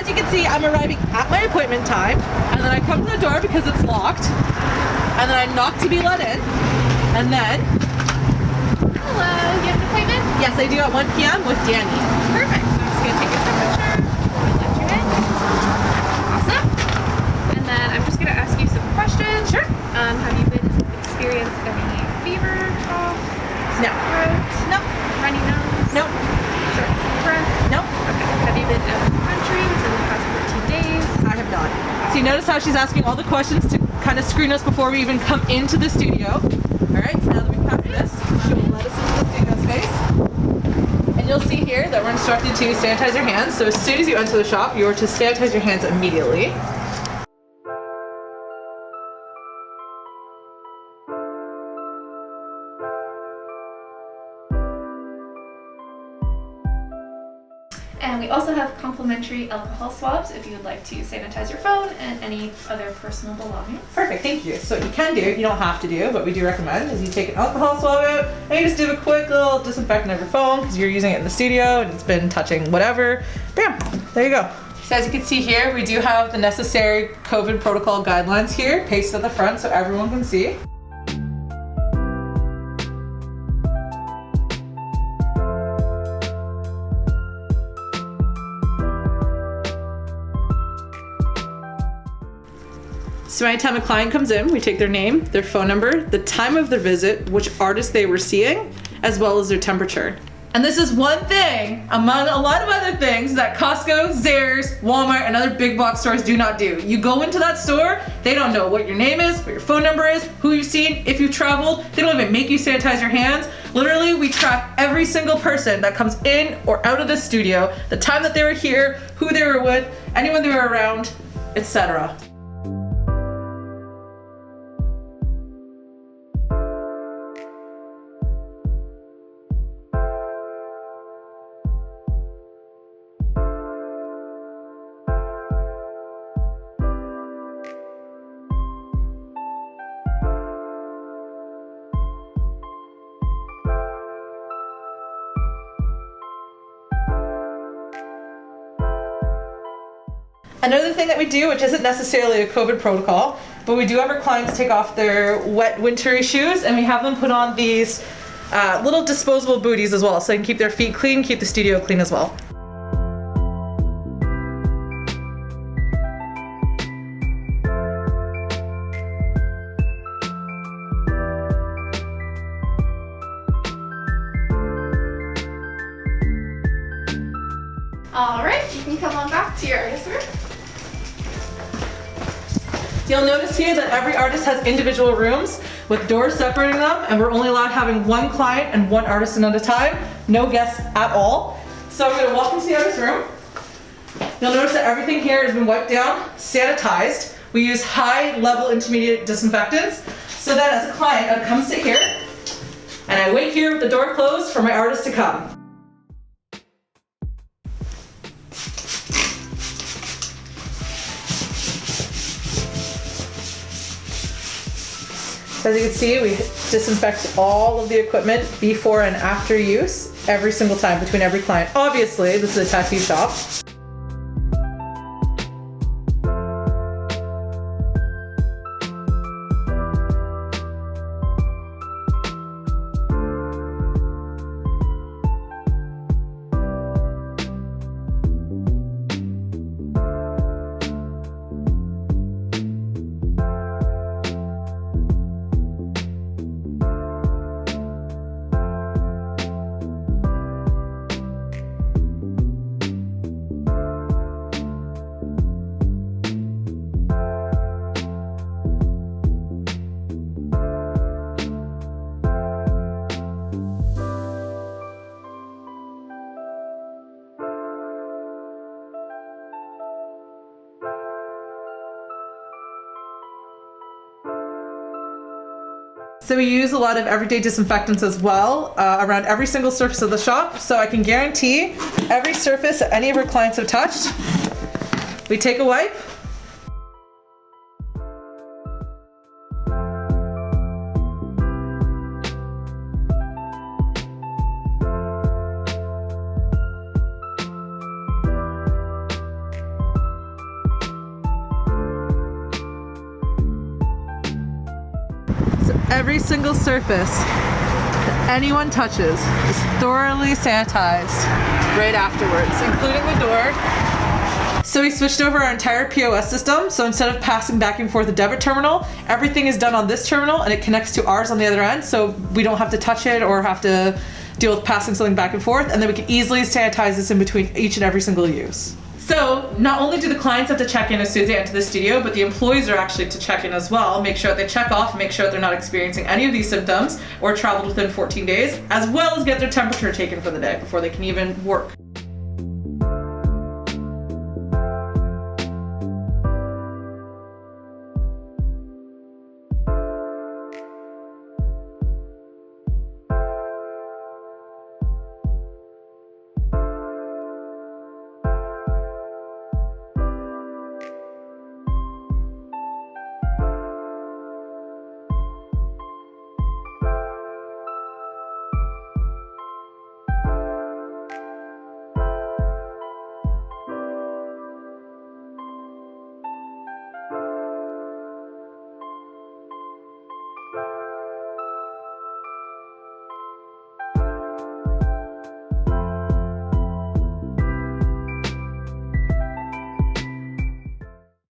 as you can see, I'm arriving at my appointment time, and then I come to the door because it's locked, and then I knock to be let in, and then... Hello, you have an appointment? Yes, I do at 1 p.m. with Danny. Perfect. So I'm just going to take your temperature before we let you in. Awesome. And then I'm just going to ask you some questions. Sure. Have you experienced any fever, cough, No. throat? No. Runny nose? No. Shortness of breath? No. Okay. Have you been out of the country within the past 14 days? I have not. So you notice how she's asking all the questions to kind of screen us before we even come into the studio. All right, so now that we've passed this, she will let us into the studio space. And you'll see here that we're instructed to sanitize your hands. So as soon as you enter the shop, you are to sanitize your hands immediately. And we also have complimentary alcohol swabs if you would like to sanitize your phone and any other personal belongings. Perfect, thank you. So what you can do, you don't have to do, but we do recommend, is you take an alcohol swab out and you just do a quick little disinfectant of your phone because you're using it in the studio and it's been touching whatever. Bam, there you go. So as you can see here, we do have the necessary COVID protocol guidelines here, pasted at the front so everyone can see. So anytime a client comes in, we take their name, their phone number, the time of their visit, which artist they were seeing, as well as their temperature. And this is one thing among a lot of other things that Costco, Zehrs, Walmart, and other big box stores do not do. You go into that store, they don't know what your name is, what your phone number is, who you've seen, if you've traveled. They don't even make you sanitize your hands. Literally, we track every single person that comes in or out of the studio, the time that they were here, who they were with, anyone they were around, etc. Another thing that we do, which isn't necessarily a COVID protocol, but we do have our clients take off their wet wintry shoes and we have them put on these little disposable booties as well so they can keep their feet clean, keep the studio clean as well. All right, you can come on back to your artist room. You'll notice here that every artist has individual rooms with doors separating them, and we're only allowed having one client and one artist at a time, no guests at all. So I'm gonna walk into the artist room. You'll notice that everything here has been wiped down, sanitized. We use high level intermediate disinfectants, so that as a client, I come sit here, and I wait here with the door closed for my artist to come. As you can see, we disinfect all of the equipment before and after use every single time between every client. Obviously, this is a tattoo shop. So we use a lot of everyday disinfectants as well around every single surface of the shop. So I can guarantee every surface that any of our clients have touched, we take a wipe, every single surface that anyone touches is thoroughly sanitized right afterwards, including the door. So we switched over our entire POS system. So instead of passing back and forth a debit terminal, everything is done on this terminal and it connects to ours on the other end. So we don't have to touch it or have to deal with passing something back and forth. And then we can easily sanitize this in between each and every single use. So not only do the clients have to check in as soon as they enter the studio, but the employees are actually to check in as well. Make sure that they check off, make sure that they're not experiencing any of these symptoms or traveled within 14 days, as well as get their temperature taken for the day before they can even work.